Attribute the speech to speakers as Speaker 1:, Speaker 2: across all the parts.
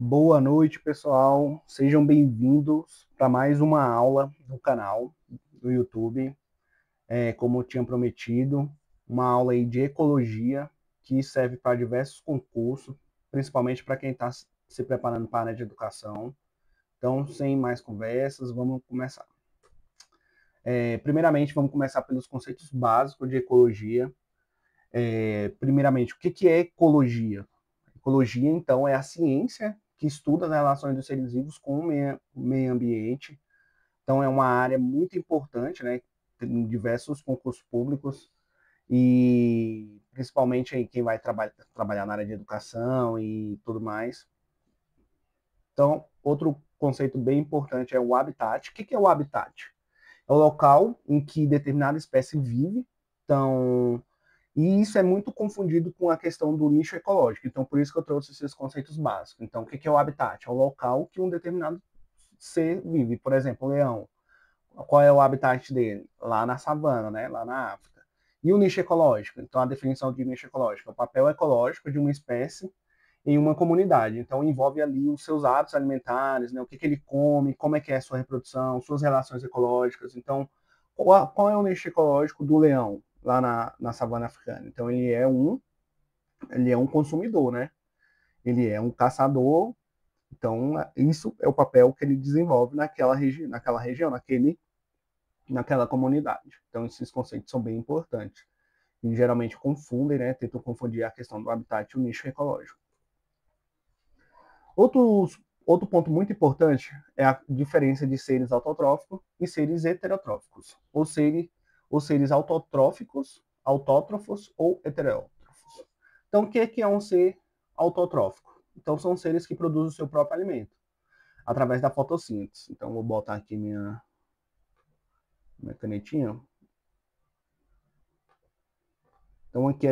Speaker 1: Boa noite, pessoal. Sejam bem-vindos para mais uma aula do canal do YouTube. Como eu tinha prometido, uma aula aí de ecologia que serve para diversos concursos, principalmente para quem está se preparando para a área de educação. Então, sem mais conversas, vamos começar. Primeiramente, vamos começar pelos conceitos básicos de ecologia. Primeiramente, o que é ecologia? Ecologia, então, é a ciência que estuda as relações dos seres vivos com o meio ambiente. Então, é uma área muito importante, né? Tem diversos concursos públicos e principalmente aí quem vai trabalhar na área de educação e tudo mais. Então, outro conceito bem importante é o habitat. O que é o habitat? É o local em que determinada espécie vive. Então, e isso é muito confundido com a questão do nicho ecológico. Então, por isso que eu trouxe esses conceitos básicos. Então, o que é o habitat? É o local que um determinado ser vive. Por exemplo, o leão. Qual é o habitat dele? Lá na savana, né? Lá na África. E o nicho ecológico? Então, a definição de nicho ecológico é o papel ecológico de uma espécie em uma comunidade. Então, envolve ali os seus hábitos alimentares, né? O que ele come, como é que é a sua reprodução, suas relações ecológicas. Então, qual é o nicho ecológico do leão lá na savana africana? Então, ele é um consumidor, né? Ele é um caçador. Então, isso é o papel que ele desenvolve naquela região, naquela comunidade. Então, esses conceitos são bem importantes. E geralmente confundem, né? Tentam confundir a questão do habitat e o nicho ecológico. Outro ponto muito importante é a diferença de seres autotróficos e seres heterotróficos. Ou seres autotróficos, autótrofos ou heterótrofos. Então, o que é um ser autotrófico? Então, são seres que produzem o seu próprio alimento através da fotossíntese. Então, vou botar aqui minha canetinha. Então, aqui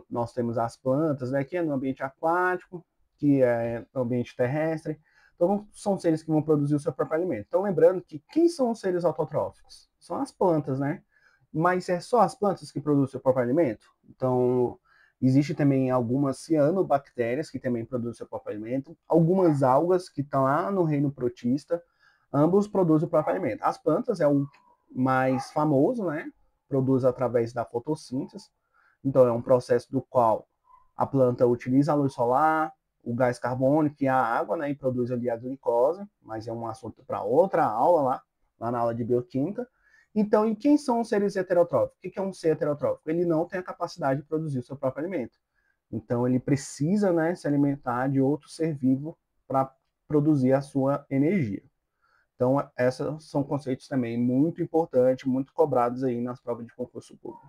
Speaker 1: nós temos as plantas, né, que é no ambiente aquático, que é no ambiente terrestre. Então, são seres que vão produzir o seu próprio alimento. Então, lembrando que quem são os seres autotróficos? São as plantas, né? Mas é só as plantas que produzem o seu próprio alimento? Então, existe também algumas cianobactérias que também produzem o seu próprio alimento, algumas algas que estão lá no reino protista, ambos produzem o próprio alimento. As plantas é o mais famoso, né? Produz através da fotossíntese. Então, é um processo do qual a planta utiliza a luz solar, o gás carbônico e a água, né, e produz ali a glicose, mas é um assunto para outra aula lá na aula de bioquímica. Então, e quem são os seres heterotróficos? O que é um ser heterotrófico? Ele não tem a capacidade de produzir o seu próprio alimento. Então, ele precisa, né, se alimentar de outro ser vivo para produzir a sua energia. Então, esses são conceitos também muito importantes, muito cobrados aí nas provas de concurso público.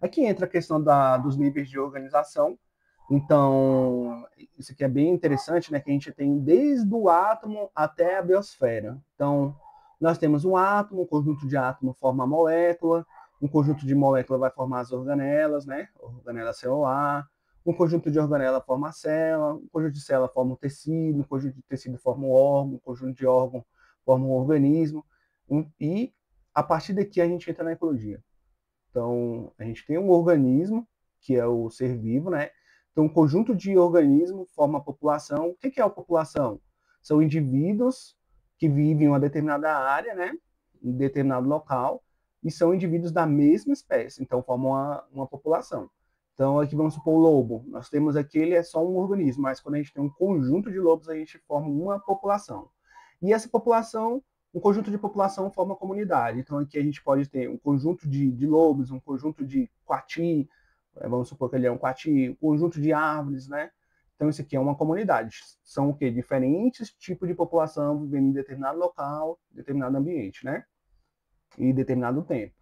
Speaker 1: Aqui entra a questão dos níveis de organização. Então, isso aqui é bem interessante, né? Que a gente tem desde o átomo até a biosfera. Então, nós temos um átomo, um conjunto de átomos forma a molécula, um conjunto de molécula vai formar as organelas, né? Organela celular. Um conjunto de organela forma a célula, um conjunto de célula forma o tecido, um conjunto de tecido forma um órgão, um conjunto de órgão forma um organismo. E a partir daqui a gente entra na ecologia. Então, a gente tem um organismo, que é o ser vivo, né? Então, um conjunto de organismos forma a população. O que é a população? São indivíduos que vivem em uma determinada área, né? Em determinado local, e são indivíduos da mesma espécie, então formam uma população. Então, aqui vamos supor o lobo. Nós temos aqui, ele é só um organismo, mas quando a gente tem um conjunto de lobos, a gente forma uma população. E essa população, um conjunto de população forma comunidade. Então, aqui a gente pode ter um conjunto de lobos, um conjunto de coati, vamos supor que ele é um coati, um conjunto de árvores, né? Então, isso aqui é uma comunidade. São o quê? Diferentes tipos de população vivendo em determinado local, determinado ambiente, né? E determinado tempo.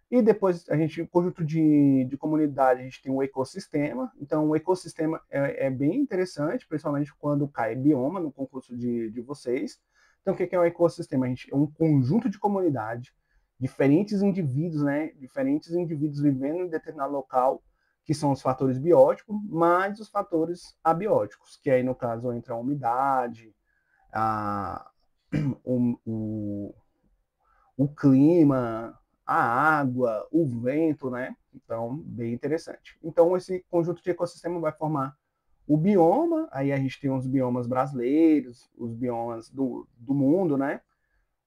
Speaker 1: E depois, um conjunto de comunidade, a gente tem um ecossistema. Então, o ecossistema é bem interessante, principalmente quando cai bioma no concurso de vocês. Então, o que é um ecossistema? A gente é um conjunto de comunidade, diferentes indivíduos, né? Diferentes indivíduos vivendo em determinado local, que são os fatores bióticos, mais os fatores abióticos, que aí, no caso, entra a umidade, a, o, o clima, a água, o vento, né? Então, bem interessante. Então, esse conjunto de ecossistema vai formar o bioma, aí a gente tem os biomas brasileiros, os biomas do mundo, né?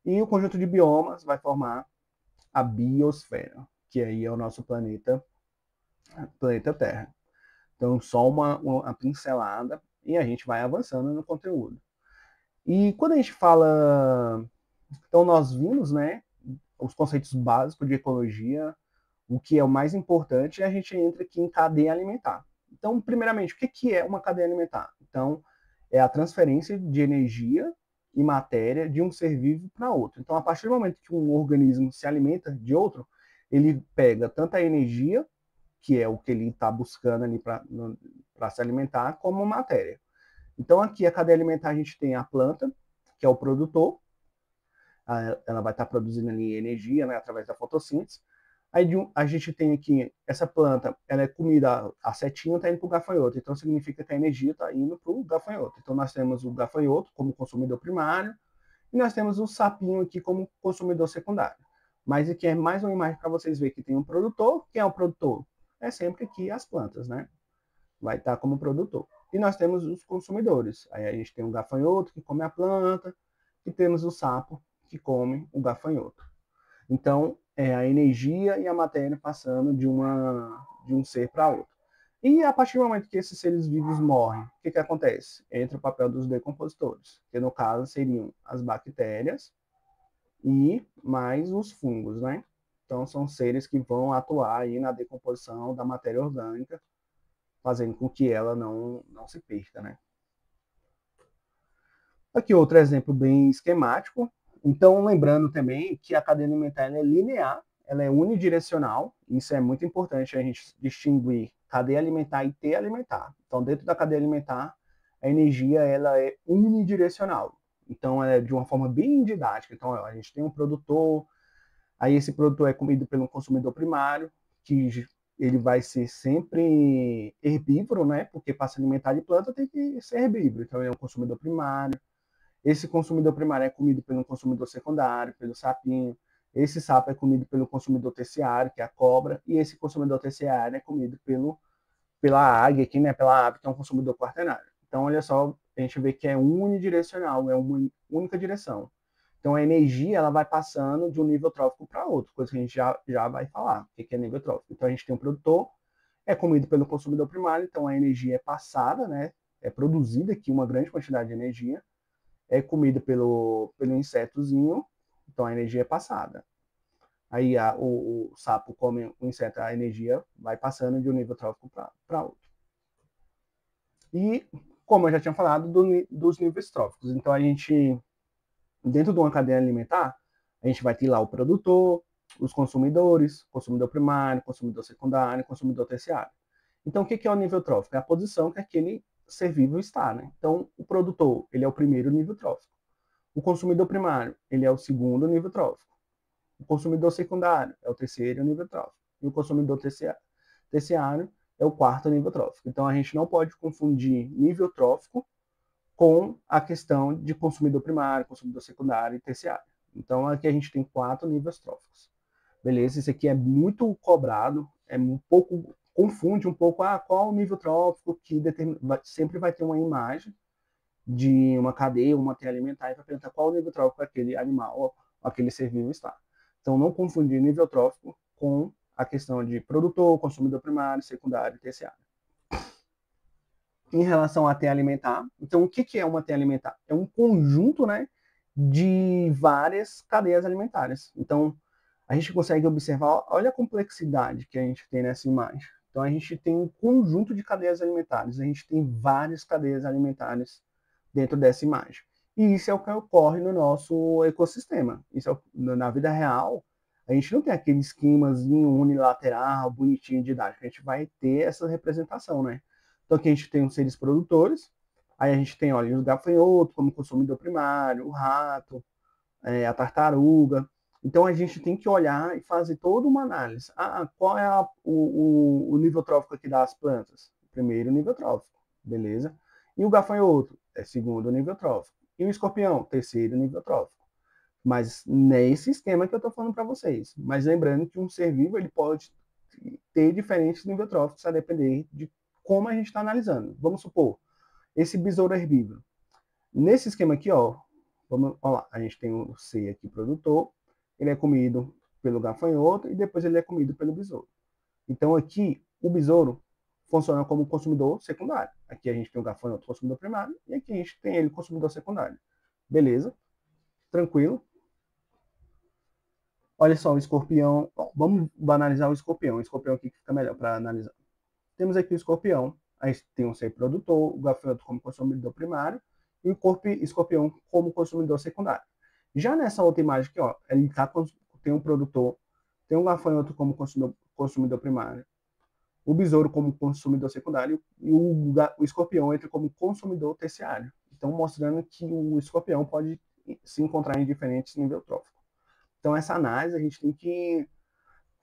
Speaker 1: E o conjunto de biomas vai formar a biosfera, que aí é o nosso planeta Terra. Então, só uma pincelada e a gente vai avançando no conteúdo. E quando a gente fala. Então, nós vimos, né, os conceitos básicos de ecologia, o que é o mais importante, e a gente entra aqui em cadeia alimentar. Então, primeiramente, o que é uma cadeia alimentar? Então, é a transferência de energia e matéria de um ser vivo para outro. Então, a partir do momento que um organismo se alimenta de outro, ele pega tanta energia, que é o que ele está buscando ali para se alimentar, como matéria. Então, aqui a cadeia alimentar a gente tem a planta, que é o produtor, ela vai estar produzindo ali energia, né, através da fotossíntese. Aí a gente tem aqui, essa planta, ela é comida, a setinha está indo para o gafanhoto, então significa que a energia está indo para o gafanhoto. Então nós temos o gafanhoto como consumidor primário, e nós temos o sapinho aqui como consumidor secundário. Mas aqui é mais uma imagem para vocês verem que tem um produtor. Quem é o produtor? É sempre aqui as plantas, né? Vai estar como produtor. E nós temos os consumidores. Aí a gente tem o gafanhoto que come a planta, e temos o sapo que come o gafanhoto. Então, é a energia e a matéria passando de um ser para outro. E a partir do momento que esses seres vivos morrem, o que acontece? Entra o papel dos decompositores, que no caso seriam as bactérias e mais os fungos, né? Então, são seres que vão atuar aí na decomposição da matéria orgânica, fazendo com que ela não se perca, né? Aqui outro exemplo bem esquemático. Então, lembrando também que a cadeia alimentar é linear, ela é unidirecional. Isso é muito importante a gente distinguir cadeia alimentar e teia alimentar. Então, dentro da cadeia alimentar, a energia ela é unidirecional. Então, é de uma forma bem didática. Então, a gente tem um produtor, aí esse produtor é comido pelo consumidor primário, que ele vai ser sempre herbívoro, né? Porque para se alimentar de planta tem que ser herbívoro. Então, ele é um consumidor primário. Esse consumidor primário é comido pelo consumidor secundário, pelo sapinho. Esse sapo é comido pelo consumidor terciário, que é a cobra. E esse consumidor terciário é comido pela águia, aqui, né, pela ave, que é um consumidor quaternário. Então, olha só, a gente vê que é unidirecional, é uma única direção. Então, a energia ela vai passando de um nível trófico para outro, coisa que a gente já vai falar, o que é nível trófico. Então, a gente tem um produtor, é comido pelo consumidor primário, então a energia é passada, né, é produzida aqui uma grande quantidade de energia, é comida pelo insetozinho, então a energia é passada. Aí o sapo come o inseto, a energia vai passando de um nível trófico para outro. E, como eu já tinha falado, dos níveis tróficos. Então, a gente, dentro de uma cadeia alimentar, a gente vai ter lá o produtor, os consumidores, consumidor primário, consumidor secundário, consumidor terciário. Então, o que é o nível trófico? É a posição que aquele ser vivo está, né? Então, o produtor, ele é o primeiro nível trófico. O consumidor primário, ele é o segundo nível trófico. O consumidor secundário é o terceiro nível trófico. E o consumidor terciário é o quarto nível trófico. Então, a gente não pode confundir nível trófico com a questão de consumidor primário, consumidor secundário e terciário. Então, aqui a gente tem 4 níveis tróficos. Beleza? Isso aqui é muito cobrado, é um pouco, confunde um pouco, qual o nível trófico que sempre vai ter uma imagem de uma cadeia, uma cadeia alimentar, e vai perguntar qual o nível trófico aquele animal ou aquele ser vivo está. Então, não confundir nível trófico com a questão de produtor, consumidor primário, secundário e terciário. Em relação à teia alimentar, então o que é uma teia alimentar? É um conjunto, né, de várias cadeias alimentares. Então, a gente consegue observar, olha a complexidade que a gente tem nessa imagem. Então, a gente tem um conjunto de cadeias alimentares, a gente tem várias cadeias alimentares dentro dessa imagem. E isso é o que ocorre no nosso ecossistema. Isso é, na vida real, a gente não tem aquele esquemazinho unilateral, bonitinho, didático. A gente vai ter essa representação, né? Então, aqui a gente tem os seres produtores, aí a gente tem, olha, os gafanhotos como consumidor primário, o rato, a tartaruga. Então, a gente tem que olhar e fazer toda uma análise. Qual é o nível trófico aqui das plantas? Primeiro nível trófico, beleza? E o gafanhoto? É segundo nível trófico. E o escorpião? Terceiro nível trófico. Mas nesse esquema que eu estou falando para vocês. Mas lembrando que um ser vivo ele pode ter diferentes níveis tróficos a depender de como a gente está analisando. Vamos supor, esse besouro herbívoro. Nesse esquema aqui, ó, vamos lá, a gente tem o C aqui, produtor, ele é comido pelo gafanhoto e depois ele é comido pelo besouro. Então aqui, o besouro funciona como consumidor secundário. Aqui a gente tem o gafanhoto consumidor primário e aqui a gente tem ele consumidor secundário. Beleza? Tranquilo? Olha só, o escorpião. Bom, vamos analisar o escorpião. O escorpião aqui que fica melhor para analisar. Temos aqui o escorpião. A gente tem um ser produtor, o gafanhoto como consumidor primário e o escorpião como consumidor secundário. Já nessa outra imagem aqui, ó, ele tem um produtor, tem um gafanhoto como consumidor primário, o besouro como consumidor secundário e o escorpião entra como consumidor terciário. Então, mostrando que o escorpião pode se encontrar em diferentes níveis tróficos. Então, essa análise, a gente tem que...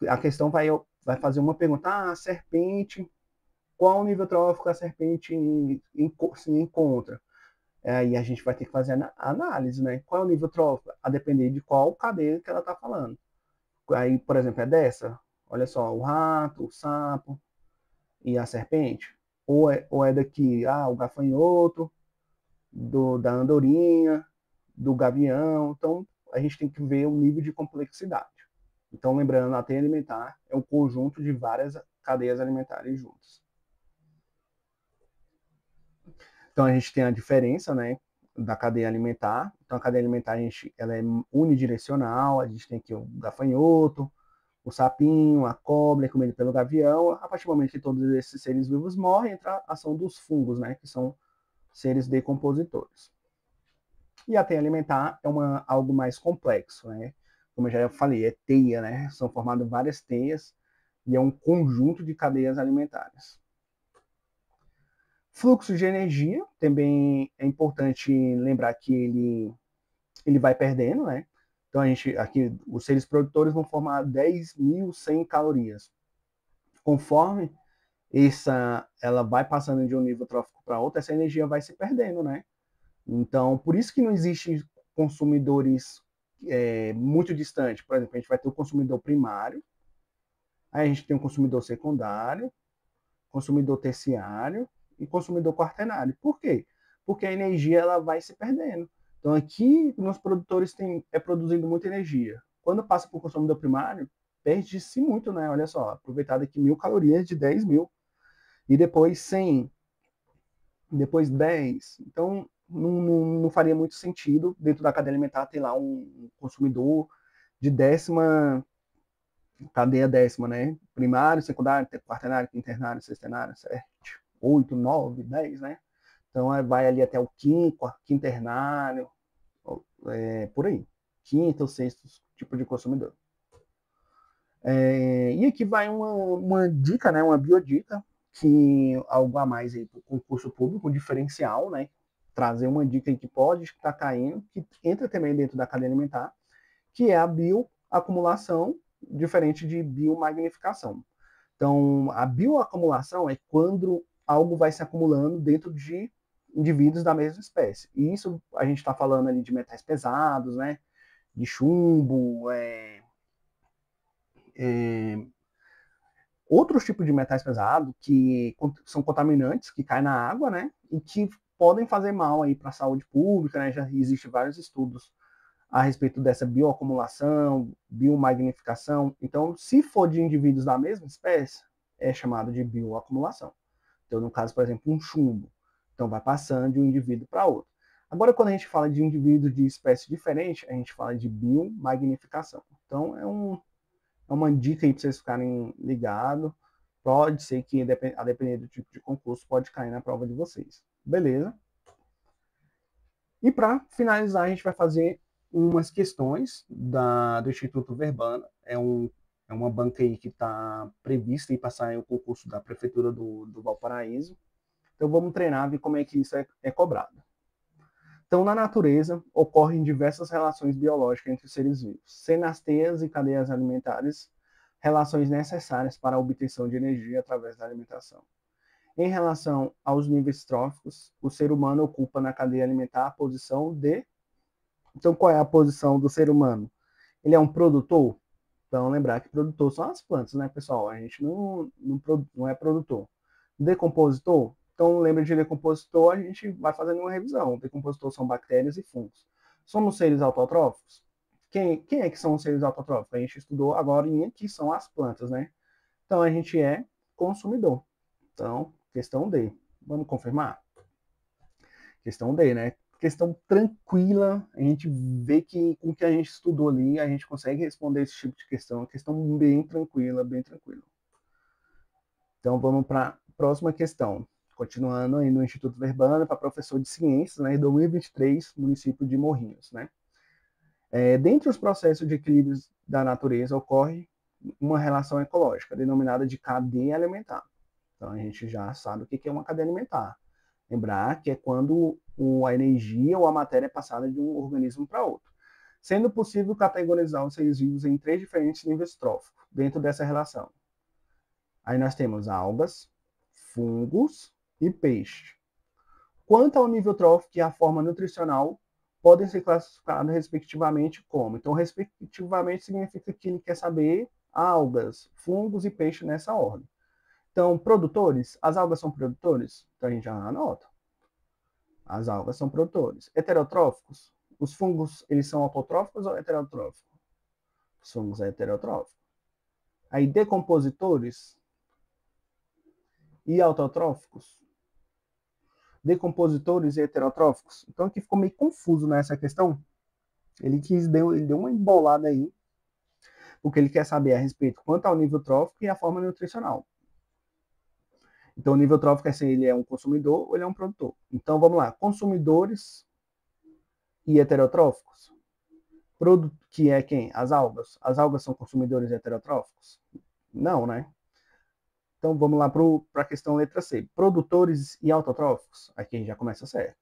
Speaker 1: A questão vai fazer uma pergunta, a serpente, qual nível trófico a serpente se encontra? Aí a gente vai ter que fazer a análise, né? Qual é o nível trófico? A depender de qual cadeia que ela está falando. Aí, por exemplo, é dessa. Olha só, o rato, o sapo e a serpente. Ou é daqui, o gafanhoto, da andorinha, do gavião. Então, a gente tem que ver o nível de complexidade. Então, lembrando, a cadeia alimentar é um conjunto de várias cadeias alimentares juntas. Então, a gente tem a diferença, né, da cadeia alimentar. Então, a cadeia alimentar ela é unidirecional. A gente tem aqui o gafanhoto, o sapinho, a cobra, comida pelo gavião. A partir do momento que todos esses seres vivos morrem, entra a ação dos fungos, né, que são seres decompositores. E a teia alimentar é algo mais complexo, né? Como eu já falei, é teia, né? São formadas várias teias e é um conjunto de cadeias alimentares. Fluxo de energia, também é importante lembrar que ele vai perdendo, né? Então, aqui, os seres produtores vão formar 10.100 calorias. Conforme ela vai passando de um nível trófico para outro, essa energia vai se perdendo, né? Então, por isso que não existe consumidores muito distantes. Por exemplo, a gente vai ter o consumidor primário, aí a gente tem o consumidor secundário, consumidor terciário e consumidor quaternário. Por quê? Porque a energia ela vai se perdendo. Então, aqui, nos produtores produzindo muita energia. Quando passa para o consumidor primário, perde-se muito, né? Olha só, aproveitado aqui 1.000 calorias de 10.000. E depois 100, depois 10. Então, não faria muito sentido dentro da cadeia alimentar ter lá um consumidor de cadeia décima, né? Primário, secundário, quaternário, quinternário, sextenário, 7, 8, 9, 10, né? Então vai ali até o quinternário, por aí. Quinto ou sexto tipo de consumidor. E aqui vai uma dica, né? Uma biodica, que algo a mais aí para o concurso público, um diferencial, né? Trazer uma dica aí que pode estar caindo, que entra também dentro da cadeia alimentar, que é a bioacumulação, diferente de biomagnificação. Então, a bioacumulação é quando algo vai se acumulando dentro de indivíduos da mesma espécie. E isso a gente está falando ali de metais pesados, né? De chumbo, outros tipos de metais pesados que são contaminantes, que caem na água, né? E que podem fazer mal aí para a saúde pública, né? Já existem vários estudos a respeito dessa bioacumulação, biomagnificação. Então, se for de indivíduos da mesma espécie, é chamado de bioacumulação. Então, no caso, por exemplo, um chumbo. Então, vai passando de um indivíduo para outro. Agora, quando a gente fala de indivíduos de espécie diferente, a gente fala de biomagnificação. Então, é uma dica aí para vocês ficarem ligados. Pode ser que, a depender do tipo de concurso, pode cair na prova de vocês. Beleza? E para finalizar, a gente vai fazer umas questões do Instituto Verbana. É uma banca aí que está prevista para sair o concurso da Prefeitura do Valparaíso. Então vamos treinar, ver como é que isso é cobrado. Então, na natureza, ocorrem diversas relações biológicas entre os seres vivos, sendo as teias e cadeias alimentares relações necessárias para a obtenção de energia através da alimentação. Em relação aos níveis tróficos, o ser humano ocupa na cadeia alimentar a posição de... Então, qual é a posição do ser humano? Ele é um produtor? Então, lembrar que produtor são as plantas, né, pessoal? A gente não é produtor. Decompositor? Então, lembra de decompositor, a gente vai fazendo uma revisão. Decompositor são bactérias e fungos. Somos seres autotróficos? Quem é que são os seres autotróficos? A gente estudou agora em que são as plantas, né? Então, a gente é consumidor. Então, questão D. Vamos confirmar? Questão D, né? Questão tranquila, a gente vê que com o que a gente estudou ali, a gente consegue responder esse tipo de questão. Questão bem tranquila, bem tranquila. Então, vamos para a próxima questão. Continuando aí no Instituto Verbana, para professor de ciências, né, em 2023, município de Morrinhos, né? Dentre os processos de equilíbrio da natureza, ocorre uma relação ecológica, denominada de cadeia alimentar. Então, a gente já sabe o que é uma cadeia alimentar. Lembrar que é quando a energia ou a matéria é passada de um organismo para outro. Sendo possível categorizar os seres vivos em 3 diferentes níveis tróficos dentro dessa relação. Aí nós temos algas, fungos e peixe. Quanto ao nível trófico e à forma nutricional, podem ser classificados respectivamente como. Então, respectivamente significa que ele quer saber algas, fungos e peixe nessa ordem. Então, produtores, as algas são produtores? Então a gente já anota. As algas são produtores. Heterotróficos, os fungos, eles são autotróficos ou heterotróficos? Os fungos são heterotróficos. Aí, decompositores e autotróficos? Decompositores e heterotróficos? Então aqui ficou meio confuso nessa questão. Ele deu uma embolada aí, porque ele quer saber a respeito quanto ao nível trófico e a forma nutricional. Então, o nível trófico é se ele é um consumidor ou ele é um produtor. Então, vamos lá. Consumidores e heterotróficos. Que é quem? As algas. As algas são consumidores heterotróficos? Não, né? Então, vamos lá para a questão letra C. Produtores e autotróficos. Aqui já começa certo.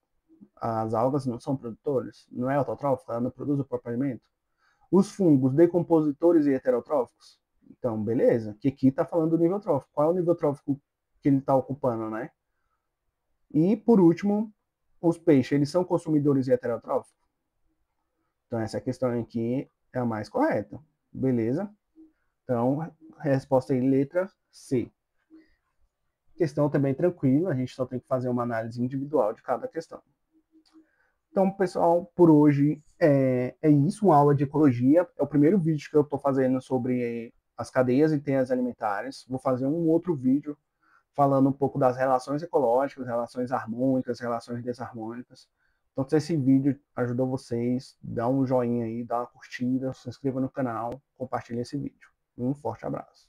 Speaker 1: As algas não são produtores, não é autotrófico, ela não produz o próprio alimento. Os fungos, decompositores e heterotróficos. Então, beleza, que aqui está falando do nível trófico. Qual é o nível trófico que ele está ocupando, né? E, por último, os peixes, eles são consumidores e heterotróficos? Então, essa questão aqui é a mais correta. Beleza? Então, resposta aí, letra C. Questão também tranquila, a gente só tem que fazer uma análise individual de cada questão. Então, pessoal, por hoje é isso, uma aula de ecologia. É o primeiro vídeo que eu estou fazendo sobre as cadeias e teias alimentares. Vou fazer um outro vídeo falando um pouco das relações ecológicas, relações harmônicas, relações desarmônicas. Então, se esse vídeo ajudou vocês, dá um joinha aí, dá uma curtida, se inscreva no canal, compartilhe esse vídeo. Um forte abraço.